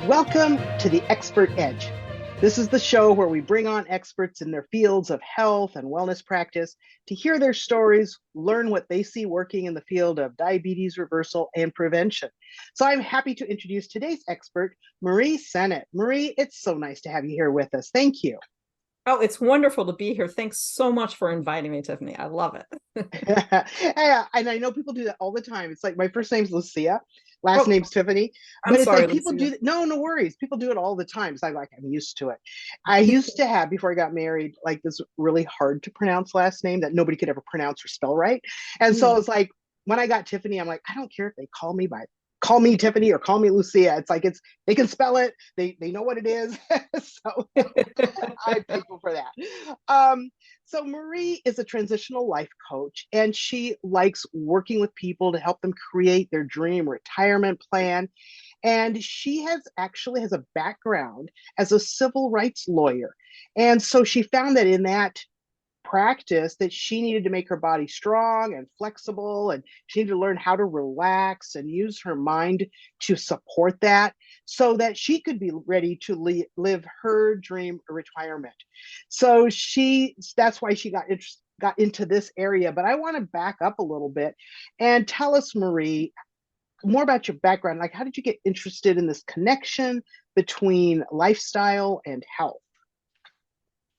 Welcome to the Expert Edge. This is the show where we bring on experts in their fields of health and wellness practice to hear their stories, learn what they see working in the field of diabetes reversal and prevention. So I'm happy to introduce today's expert, Marie Sennett. Marie, it's so nice to have you here with us. Thank you. Oh, it's wonderful to be here. Thanks so much for inviting me, Tiffany. I love it. Yeah, and I know people do that all the time. It's like my first name's Lucia, last Oh, name's Tiffany, I'm but it's sorry, like people Lucia. do no worries. People do it all the time. So I'm used to it. I used to have before I got married like this really hard to pronounce last name that nobody could ever pronounce or spell right. And so Mm. it's like when I got Tiffany, I'm like, I don't care if they call me Tiffany or call me Lucia. It's like they can spell it. They know what it is. So I'm thankful for that. So Marie is a transitional life coach, and she likes working with people to help them create their dream retirement plan. And she has a background as a civil rights lawyer. And so she found that in that practice that she needed to make her body strong and flexible, and she needed to learn how to relax and use her mind to support that so that she could be ready to live her dream retirement. So that's why she got into this area. But I want to back up a little bit and tell us, Marie, more about your background. Like, how did you get interested in this connection between lifestyle and health?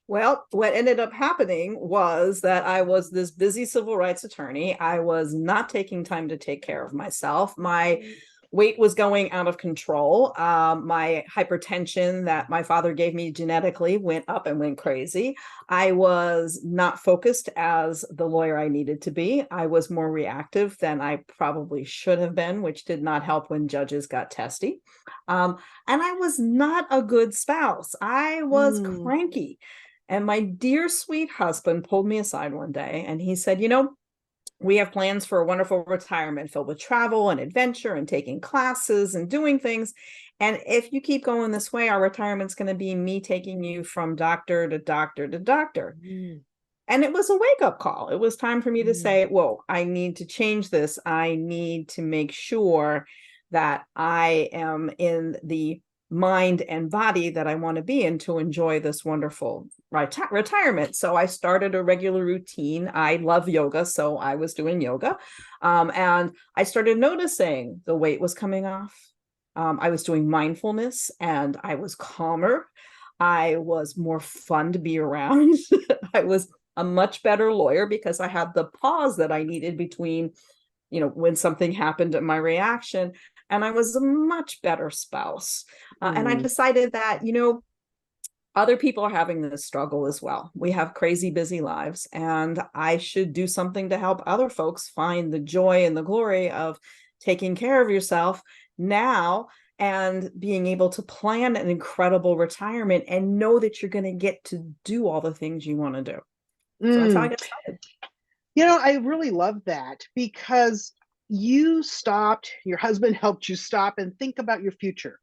Well, what ended up happening was that I was this busy civil rights attorney. I was not taking time to take care of myself. My weight was going out of control. My hypertension that my father gave me genetically went up and went crazy. I was not focused as the lawyer I needed to be. I was more reactive than I probably should have been, which did not help when judges got testy. And I was not a good spouse. I was Mm, cranky. And my dear sweet husband pulled me aside one day and he said, we have plans for a wonderful retirement filled with travel and adventure and taking classes and doing things. And if you keep going this way, our retirement's going to be me taking you from doctor to doctor to doctor. mm, And it was a wake up call. It was time for me to mm, say, whoa, I need to change this. I need to make sure that I am in the mind and body that I want to be in to enjoy this wonderful retirement. So I started a regular routine. I love yoga, so I was doing yoga. And I started noticing the weight was coming off. I was doing mindfulness and I was calmer. I was more fun to be around. I was a much better lawyer because I had the pause that I needed between, when something happened and my reaction. And I was a much better spouse. And I mm. decided that, other people are having this struggle as well. We have crazy busy lives, and I should do something to help other folks find the joy and the glory of taking care of yourself now and being able to plan an incredible retirement and know that you're going to get to do all the things you want to do. So that's how I Mm. got started. I really love that because your husband helped you stop and think about your future.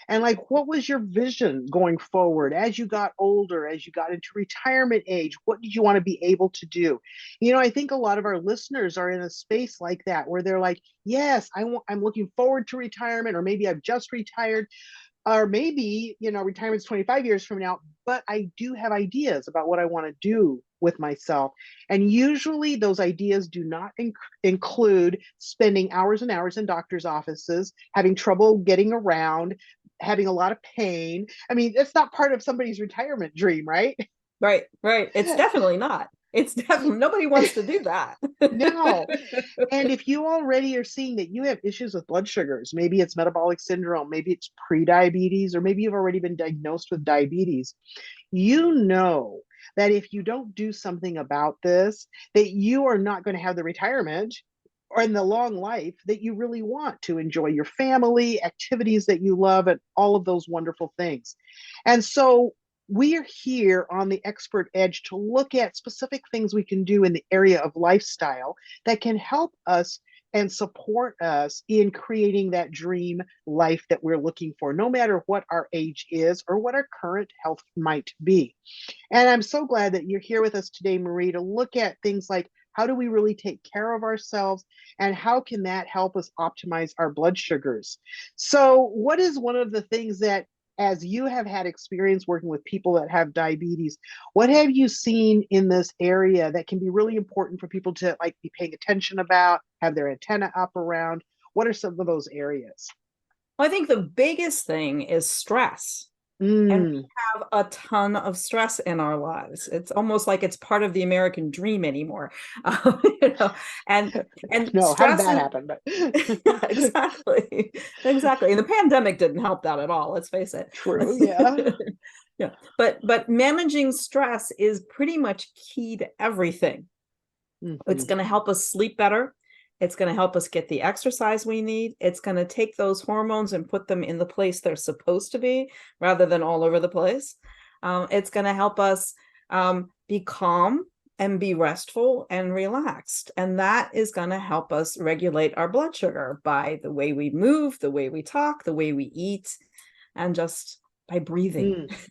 And like, what was your vision going forward as you got older, as you got into retirement age? What did you want to be able to do? I think a lot of our listeners are in a space like that where they're like, yes, I'm looking forward to retirement, or maybe I've just retired, or maybe retirement's 25 years from now, but I do have ideas about what I want to do with myself. And usually those ideas do not include spending hours and hours in doctor's offices, having trouble getting around, having a lot of pain. I mean, it's not part of somebody's retirement dream, right? Right, right. It's definitely not. It's definitely nobody wants to do that. No. And if you already are seeing that you have issues with blood sugars, maybe it's metabolic syndrome, maybe it's prediabetes, or maybe you've already been diagnosed with diabetes, you know that if you don't do something about this, that you are not going to have the retirement or in the long life that you really want to enjoy your family, activities that you love, and all of those wonderful things. And so we are here on the Expert Edge to look at specific things we can do in the area of lifestyle that can help us and support us in creating that dream life that we're looking for, no matter what our age is or what our current health might be. And I'm so glad that you're here with us today, Marie, to look at things like How do we really take care of ourselves? And how can that help us optimize our blood sugars? So, what is one of the things that, as you have had experience working with people that have diabetes, what have you seen in this area that can be really important for people to like be paying attention about, have their antenna up around? What are some of those areas? I think the biggest thing is stress. And we Mm. have a ton of stress in our lives. It's almost like it's part of the American dream anymore. You know, and No, how did stress that is happen? But yeah, exactly. Exactly. And the pandemic didn't help that at all, let's face it. true, yeah. Yeah. But managing stress is pretty much key to everything. It's Hmm. going to help us sleep better. It's going to help us get the exercise we need. It's going to take those hormones and put them in the place they're supposed to be rather than all over the place. It's going to help us be calm and be restful and relaxed. And that is going to help us regulate our blood sugar by the way we move, the way we talk, the way we eat, and just by breathing. Mm.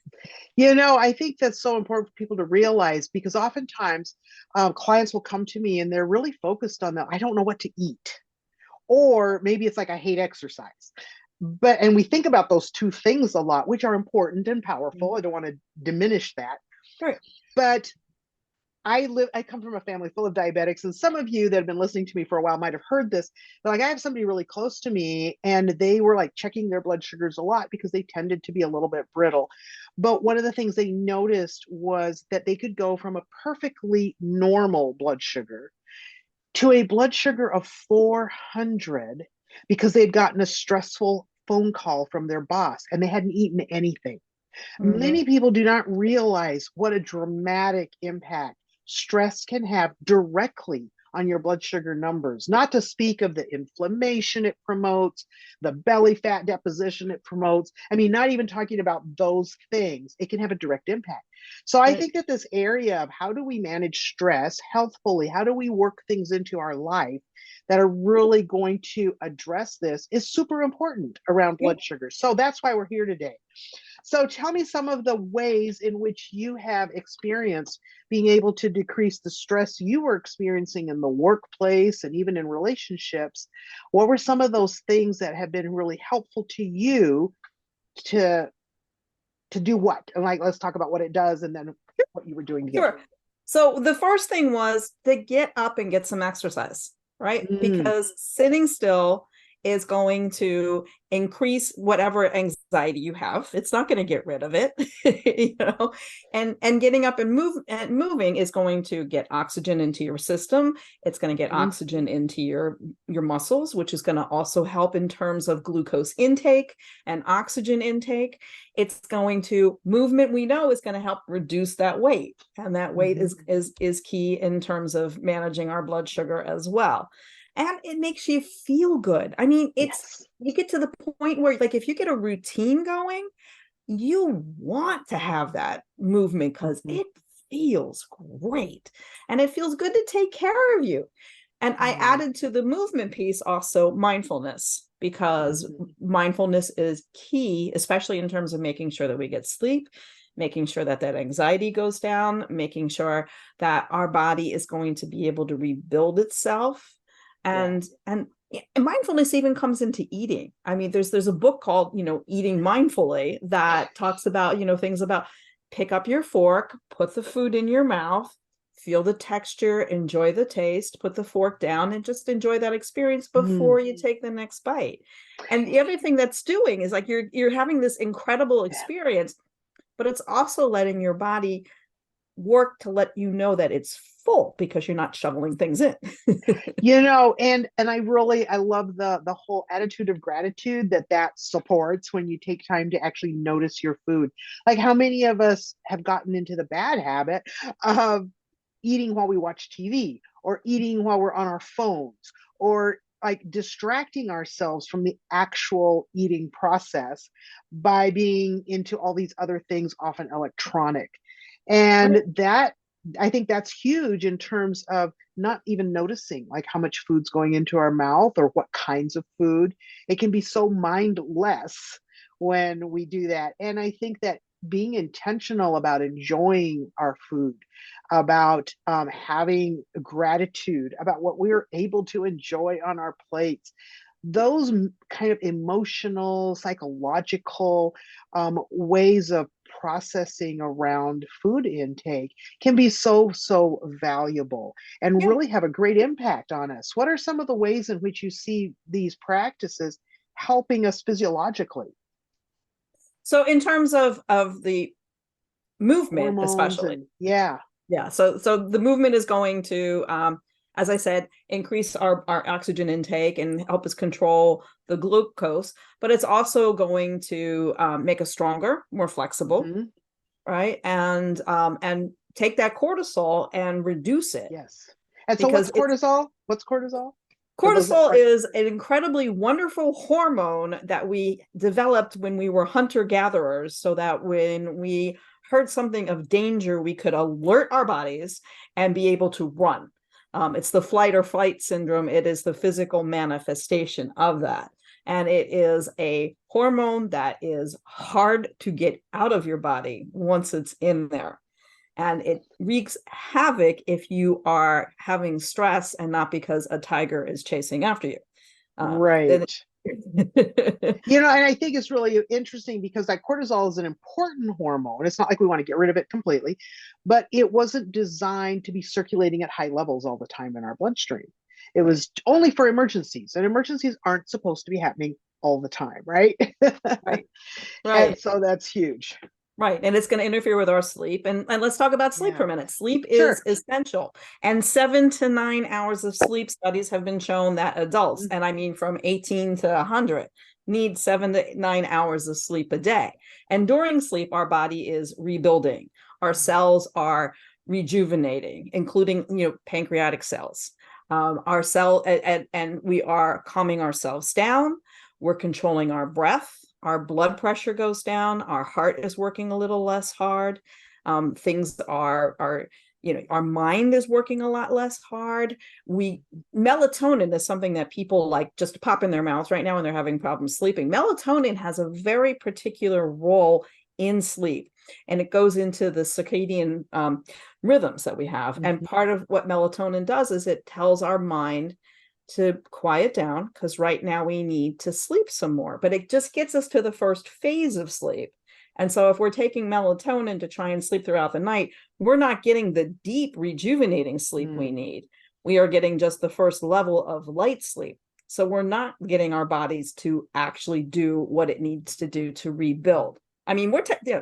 You know, I think that's so important for people to realize because oftentimes clients will come to me and they're really focused on that. I don't know what to eat. Or maybe it's like, I hate exercise. But, and we think about those two things a lot, which are important and powerful. I don't want to diminish that. Right. But I come from a family full of diabetics, and some of you that have been listening to me for a while might have heard this. But like, I have somebody really close to me, and they were like checking their blood sugars a lot because they tended to be a little bit brittle. But one of the things they noticed was that they could go from a perfectly normal blood sugar to a blood sugar of 400 because they'd gotten a stressful phone call from their boss and they hadn't eaten anything. Mm-hmm. Many people do not realize what a dramatic impact stress can have directly on your blood sugar numbers, not to speak of the inflammation it promotes, the belly fat deposition it promotes. I mean, not even talking about those things, it can have a direct impact. So I Right. think that this area of how do we manage stress healthfully, how do we work things into our life that are really going to address this is super important around Yeah. blood sugar. So that's why we're here today. So tell me some of the ways in which you have experienced being able to decrease the stress you were experiencing in the workplace and even in relationships. What were some of those things that have been really helpful to you to do what? And like, let's talk about what it does and then what you were doing to get Sure. there. So the first thing was to get up and get some exercise, right? Mm, Because sitting still is going to increase whatever anxiety you have. It's not going to get rid of it, you know. And getting up and moving is going to get oxygen into your system. It's going to get mm, oxygen into your muscles, which is going to also help in terms of glucose intake and oxygen intake. It's going to movement, we know, is going to help reduce that weight, and that weight mhm. is key in terms of managing our blood sugar as well. And it makes you feel good. I mean, it's Yes. you get to the point where like if you get a routine going, you want to have that movement because Mhm. it feels great and it feels good to take care of you. And I Mm, added to the movement piece also mindfulness, because mhm. mindfulness is key, especially in terms of making sure that we get sleep, making sure that that anxiety goes down, making sure that our body is going to be able to rebuild itself. Yeah. And mindfulness even comes into eating. I mean, there's a book called, Eating Mindfully, that talks about, things about pick up your fork, put the food in your mouth, feel the texture, enjoy the taste, put the fork down, and just enjoy that experience Mm, before you take the next bite. And the other thing that's doing is like you're having this incredible yeah. experience, but it's also letting your body work to let you know that it's full because you're not shoveling things in. You know, and I love the whole attitude of gratitude that that supports when you take time to actually notice your food. Like, how many of us have gotten into the bad habit of eating while we watch TV or eating while we're on our phones or like distracting ourselves from the actual eating process by being into all these other things, often electronic. Right. And that, I think that's huge in terms of not even noticing like how much food's going into our mouth or what kinds of food. It can be so mindless when we do that. And I think that being intentional about enjoying our food, about having gratitude about what we're able to enjoy on our plates. Those kind of emotional, psychological ways of processing around food intake can be so, so valuable and Yeah. really have a great impact on us. What are some of the ways in which you see these practices helping us physiologically? So in terms of the movement, Hormones especially, and yeah. yeah. So the movement is going to, as I said, increase our oxygen intake and help us control the glucose, but it's also going to make us stronger, more flexible, Mm-hmm. right? And take that cortisol and reduce it, Yes. And so what's because it's cortisol? What's cortisol? For those that cortisol aren't. is an incredibly wonderful hormone that we developed when we were hunter gatherers, so that when we heard something of danger, we could alert our bodies and be able to run. It's the flight or fight syndrome. It is the physical manifestation of that. And it is a hormone that is hard to get out of your body once it's in there. And it wreaks havoc if you are having stress and not because a tiger is chasing after you. Then Right. You know, and I think it's really interesting because that cortisol is an important hormone. It's not like we want to get rid of it completely, but it wasn't designed to be circulating at high levels all the time in our bloodstream. It right, was only for emergencies, and emergencies aren't supposed to be happening all the time, right? right, And right. so that's huge. Right. And it's going to interfere with our sleep. And let's talk about sleep for Yeah, a minute. Sleep is sure. essential. And 7 to 9 hours of sleep, studies have been shown that adults, and I mean from 18 to 100, need 7 to 9 hours of sleep a day. And during sleep, our body is rebuilding. Our cells are rejuvenating, including, pancreatic cells. Our cell and we are calming ourselves down. We're controlling our breath. Our blood pressure goes down. Our heart is working a little less hard. Things are our mind is working a lot less hard. We Melatonin is something that people like just pop in their mouths right now when they're having problems sleeping. Melatonin has a very particular role in sleep, and it goes into the circadian rhythms that we have. And Mm-hmm. part of what melatonin does is it tells our mind to quiet down, because right now we need to sleep some more, but it just gets us to the first phase of sleep. And so if we're taking melatonin to try and sleep throughout the night, we're not getting the deep rejuvenating sleep we Mm. need. We are getting just the first level of light sleep. So we're not getting our bodies to actually do what it needs to do to rebuild. I mean,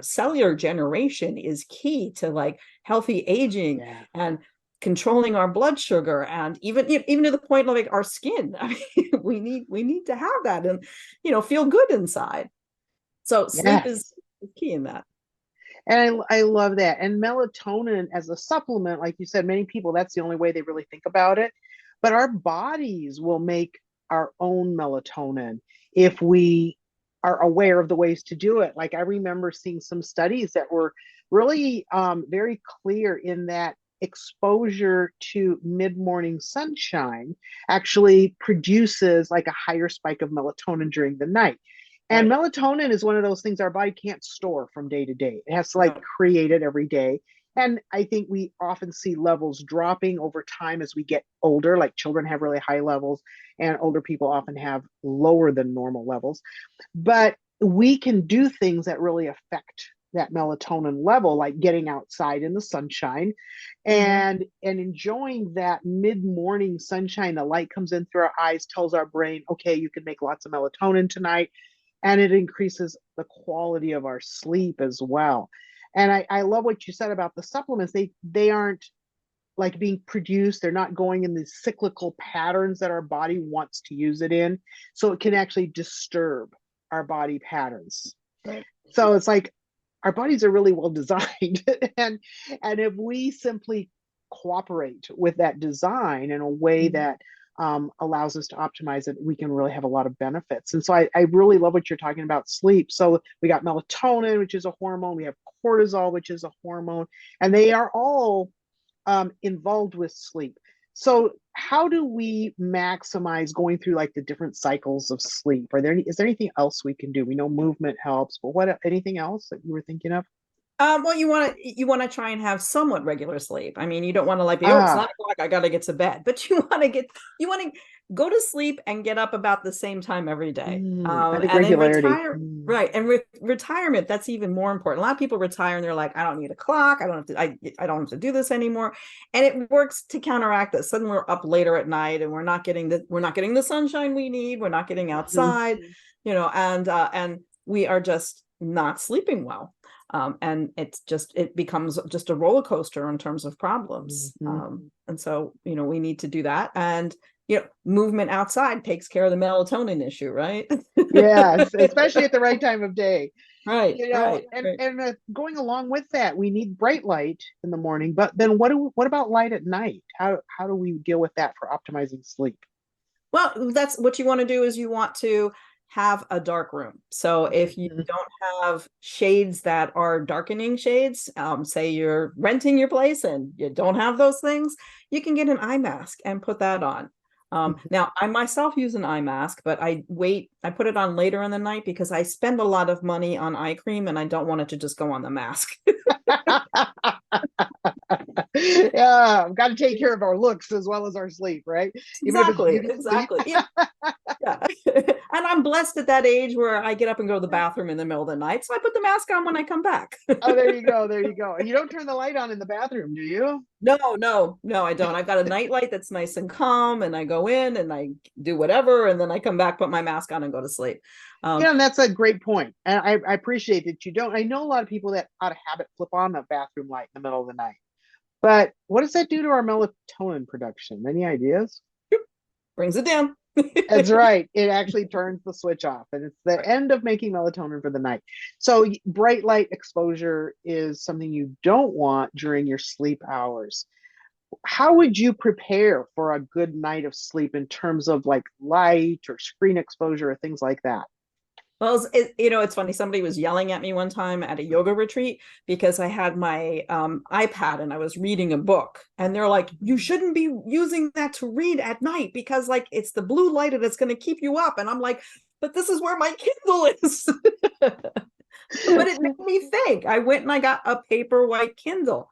cellular generation is key to like healthy aging Yeah. and controlling our blood sugar, and even to the point of like our skin. I mean, we need to have that and feel good inside. So sleep is Yes. key in that. And I love that. And melatonin as a supplement, like you said, many people, that's the only way they really think about it. But our bodies will make our own melatonin if we are aware of the ways to do it. Like I remember seeing some studies that were really very clear in that exposure to mid-morning sunshine actually produces like a higher spike of melatonin during the night. And Right. melatonin is one of those things our body can't store from day to day. It has to like No. create it every day. And I think we often see levels dropping over time as we get older. Like children have really high levels, and older people often have lower than normal levels. But we can do things that really affect that melatonin level, like getting outside in the sunshine Mm-hmm. and enjoying that mid-morning sunshine. The light comes in through our eyes, tells our brain, okay, you can make lots of melatonin tonight, and it increases the quality of our sleep as well. And I love what you said about the supplements. They aren't like being produced, they're not going in these cyclical patterns that our body wants to use it in. So it can actually disturb our body patterns. Right. So it's like our bodies are really well designed. And if we simply cooperate with that design in a way Mm-hmm. that allows us to optimize it, we can really have a lot of benefits. And so I really love what you're talking about sleep. So we got melatonin, which is a hormone, we have cortisol, which is a hormone, and they are all involved with sleep. So how do we maximize going through like the different cycles of sleep? Is there anything else we can do? We know movement helps, but anything else that you were thinking of? Well, you want to try and have somewhat regular sleep. I mean, you don't want to like be, oh, it's Ah, 9 o'clock, I gotta get to bed. But you want to go to sleep and get up about the same time every day. I think And in regularity. retire, right, and retirement, that's even more important. A lot of people retire and they're like, I don't need a clock. I don't have to. I don't have to do this anymore. And it works to counteract this. Suddenly we're up later at night and we're not getting the sunshine we need. We're not getting Mhm. outside, and we are just not sleeping well. And it becomes just a roller coaster in terms of problems. Mhm. And so, we need to do that. And, movement outside takes care of the melatonin issue, right? Yes, especially at the right time of day. Right, right, right. Going along with that, we need bright light in the morning, but then what about light at night? How do we deal with that for optimizing sleep? Well, that's what you want to do is you want to have a dark room. So if you Mhm. don't have shades that are darkening shades, say you're renting your place and you don't have those things, you can get an eye mask and put that on. Now, I myself use an eye mask, but I put it on later in the night because I spend a lot of money on eye cream and I don't want it to just go on the mask. Yeah, we've got to take care of our looks as well as our sleep, right? Even if it's Exactly, beauty sleep. exactly. Yeah. Yeah. And I'm blessed at that age where I get up and go to the bathroom in the middle of the night. So I put the mask on when I come back. Oh, there you go. There you go. You don't turn the light on in the bathroom, do you? No, no, no, I don't. I've got a night light that's nice and calm, and I go in and I do whatever, and then I come back, put my mask on, and go to sleep. Yeah, Um, and that's a great point. And I appreciate that you don't. I know a lot of people that out of habit flip on the bathroom light in the middle of the night. But what does that do to our melatonin production? Any ideas? Brings it down. That's right. It actually turns the switch off, and it's the Right. end of making melatonin for the night. So, bright light exposure is something you don't want during your sleep hours. How would you prepare for a good night of sleep in terms of like light or screen exposure or things like that? Well, it's funny. Somebody was yelling at me one time at a yoga retreat because I had my iPad and I was reading a book. And they're like, you shouldn't be using that to read at night because, like, it's the blue light and it's going to keep you up. And I'm like, but this is where my Kindle is. But it made me think. I went and I got a paper white Kindle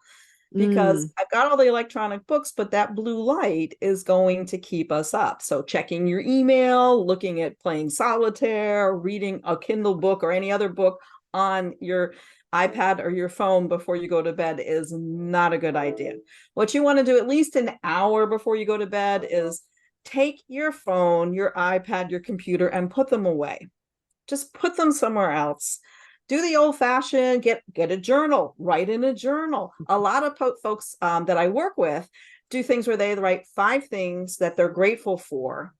because Mm, I've got all the electronic books, but that blue light is going to keep us up. So checking your email, looking at playing solitaire, reading a Kindle book or any other book on your iPad or your phone before you go to bed is not a good idea. What you want to do at least an hour before you go to bed is take your phone, your iPad, your computer, and put them away. Just put them somewhere else. Do the old fashioned, get a journal, write in a journal. A lot of folks that I work with do things where they write 5 things that they're grateful for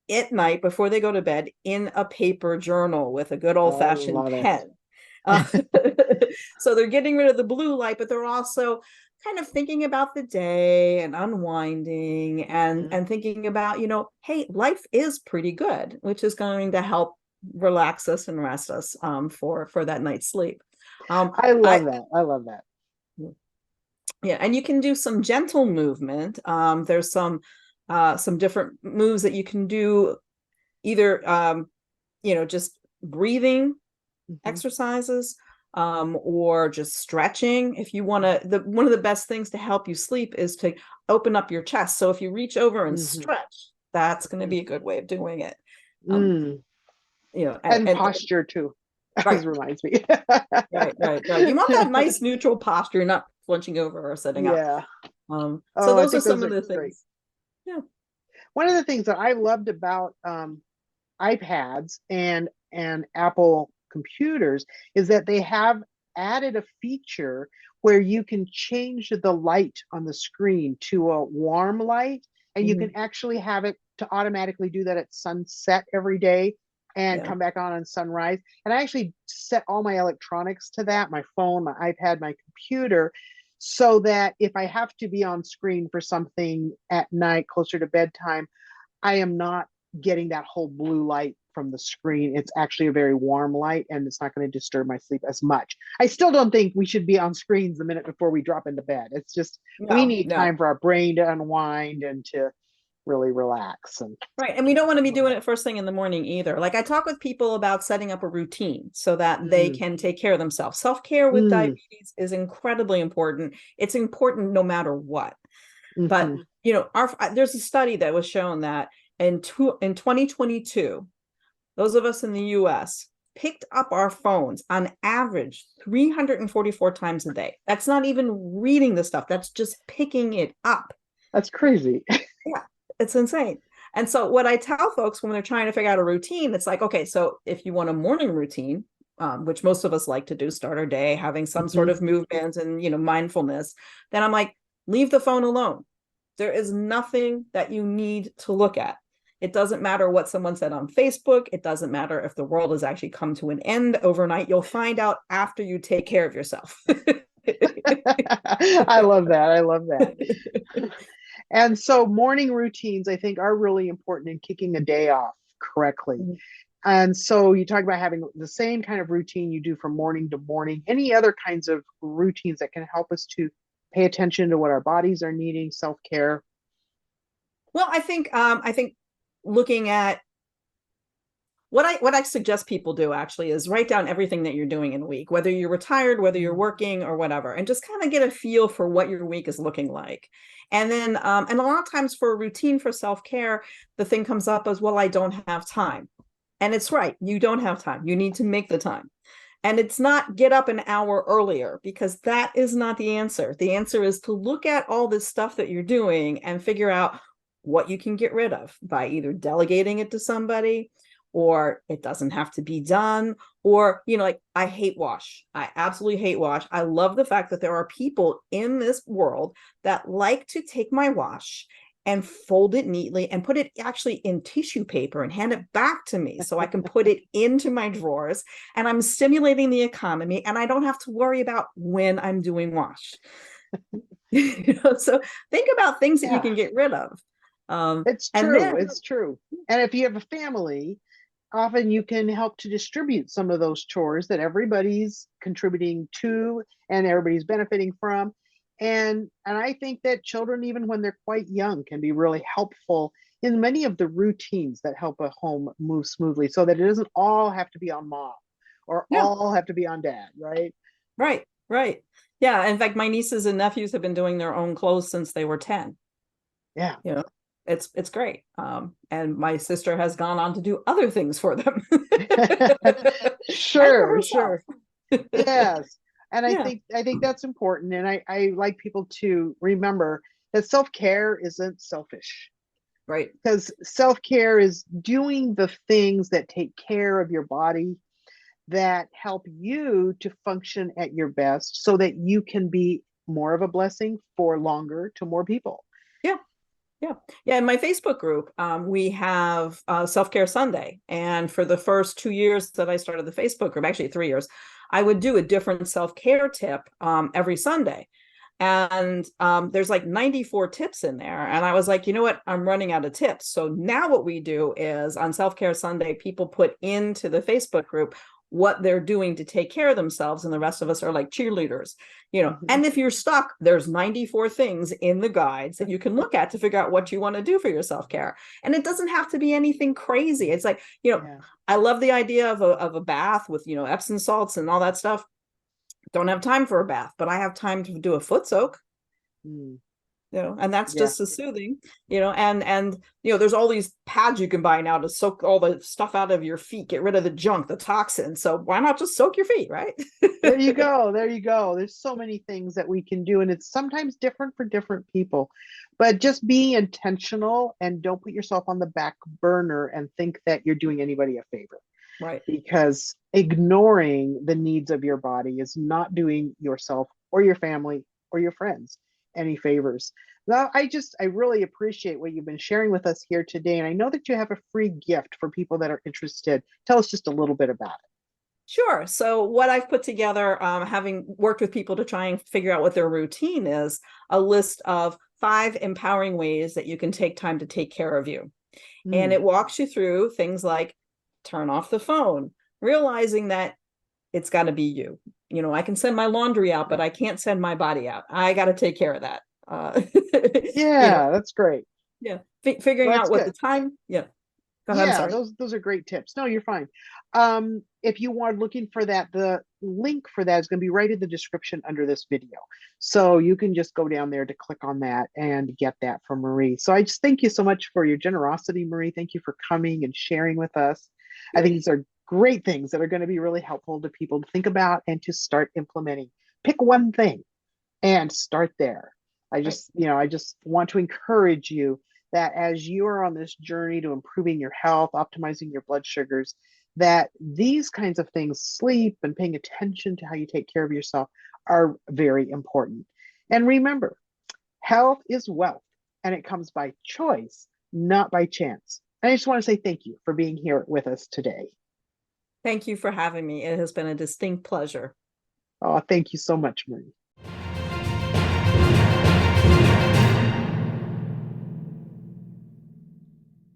at night before they go to bed in a paper journal with a good old I fashioned love it. pen. Uh, so they're getting rid of the blue light, but they're also kind of thinking about the day and unwinding and Mhm. and thinking about, hey, life is pretty good, which is going to help relax us and rest us for that night's sleep. I I love that. I love that. Yeah, and you can do some gentle movement. There's some different moves that you can do, either just breathing Mhm. exercises, or just stretching. If you want to, one of the best things to help you sleep is to open up your chest. So if you reach over and Mhm. stretch, that's going to Mhm. be a good way of doing it. Um, Mm. and, And and posture too. This right, reminds me. right. You want that nice neutral posture, not flinching over or sitting up. Yeah. So Oh, I those are think some those of are the great. things. Yeah. One of the things that I loved about iPads and Apple computers is that they have added a feature where you can change the light on the screen to a warm light, and you can Mhm. actually have it to automatically do that at sunset every day and Yeah. come back on sunrise. And I actually set all my electronics to that, my phone, my iPad, my computer, so that if I have to be on screen for something at night closer to bedtime, I am not getting that whole blue light from the screen. It's actually a very warm light and it's not going to disturb my sleep as much. I still don't think we should be on screens the minute before we drop into bed. It's just we No, need no. time for our brain to unwind and to really relax. And Right. And we don't want to be doing it first thing in the morning either. Like I talk with people about setting up a routine so that they mm, can take care of themselves. Self-care with mm, diabetes is incredibly important. It's important no matter what. But, mm-hmm. there's a study that was shown that in 2022, those of us in the US picked up our phones on average 344 times a day. That's not even reading the stuff. That's just picking it up. That's crazy. Yeah, it's insane. And so what I tell folks when they're trying to figure out a routine, it's like, okay, so if you want a morning routine, which most of us like to do, start our day having some Mm-hmm. sort of movement and mindfulness, then I'm like, leave the phone alone. There is nothing that you need to look at. It doesn't matter what someone said on Facebook. It doesn't matter if the world has actually come to an end overnight. You'll find out after you take care of yourself. I love that. I love that. And so morning routines, I think, are really important in kicking a day off correctly. And so you talk about having the same kind of routine you do from morning to morning. Any other kinds of routines that can help us to pay attention to what our bodies are needing, self-care? Well, I think looking at what I suggest people do actually is write down everything that you're doing in a week, whether you're retired, whether you're working or whatever, and just kind of get a feel for what your week is looking like. And then, and a lot of times for a routine for self-care, the thing comes up as, well, I don't have time. And it's right. You don't have time. You need to make the time. And it's not get up an hour earlier, because that is not the answer. The answer is to look at all this stuff that you're doing and figure out what you can get rid of by either delegating it to somebody, or it doesn't have to be done, or, like I hate wash. I absolutely hate wash. I love the fact that there are people in this world that like to take my wash and fold it neatly and put it actually in tissue paper and hand it back to me so I can put it into my drawers, and I'm stimulating the economy and I don't have to worry about when I'm doing wash. So think about things that you Yeah, can get rid of. it's And true. then, It's true. And if you have a family, often you can help to distribute some of those chores that everybody's contributing to and everybody's benefiting from. And I think that children, even when they're quite young, can be really helpful in many of the routines that help a home move smoothly, so that it doesn't all have to be on mom or yeah, all have to be on dad, right? right, right. Yeah. In fact, my nieces and nephews have been doing their own clothes since they were 10. Yeah. you know it's great. And my sister has gone on to do other things for them and for Sure, herself. sure. Yes. And I Yeah, think I think that's important. And I like people to remember that self-care isn't selfish, right. because self-care is doing the things that take care of your body, that help you to function at your best, so that you can be more of a blessing for longer to more people. Yeah, yeah, yeah. In my Facebook group, we have Self-Care Sunday, and for the first 2 years that I started the Facebook group, actually 3 years, I would do a different self-care tip every Sunday. And there's like 94 tips in there, and I was like, you know what, I'm running out of tips. So now what we do is on Self-Care Sunday, people put into the Facebook group what they're doing to take care of themselves, and the rest of us are like cheerleaders. Mhm. And if you're stuck, there's 94 things in the guides that you can look at to figure out what you want to do for your self-care. And it doesn't have to be anything crazy. It's like, Yeah. I love the idea of a bath with Epsom salts and all that stuff. Don't have time for a bath, but I have time to do a foot soak. Mm. And that's Yeah. just as soothing. And there's all these pads you can buy now to soak all the stuff out of your feet, get rid of the junk, the toxins. So why not just soak your feet, right? There you go. There you go. There's so many things that we can do, and it's sometimes different for different people. But just being intentional, and don't put yourself on the back burner and think that you're doing anybody a favor, Right. because ignoring the needs of your body is not doing yourself or your family or your friends any favors. Now, I really appreciate what you've been sharing with us here today. And I know that you have a free gift for people that are interested. Tell us just a little bit about it. Sure. So what I've put together, having worked with people to try and figure out what their routine is, a list of 5 empowering ways that you can take time to take care of you. And Mm. it walks you through things like turn off the phone, realizing that it's got to be you. I can send my laundry out, but I can't send my body out. I got to take care of that. you know, Yeah, that's great. yeah. figuring Well, out that's what the good. time. Yeah. Go ahead. I'm Yeah, sorry. those are great tips. No, you're fine. If you are looking for that, the link for that is going to be right in the description under this video. So you can just go down there to click on that and get that from Marie. So I just thank you so much for your generosity, Marie. Thank you for coming and sharing with us. I think these are great things that are going to be really helpful to people to think about and to start implementing. Pick one thing and start there. Right. I just want to encourage you that as you are on this journey to improving your health, optimizing your blood sugars, that these kinds of things, sleep and paying attention to how you take care of yourself, are very important. And remember, health is wealth and it comes by choice, not by chance. And I just want to say thank you for being here with us today. Thank you for having me. It has been a distinct pleasure. Oh, thank you so much, Marie.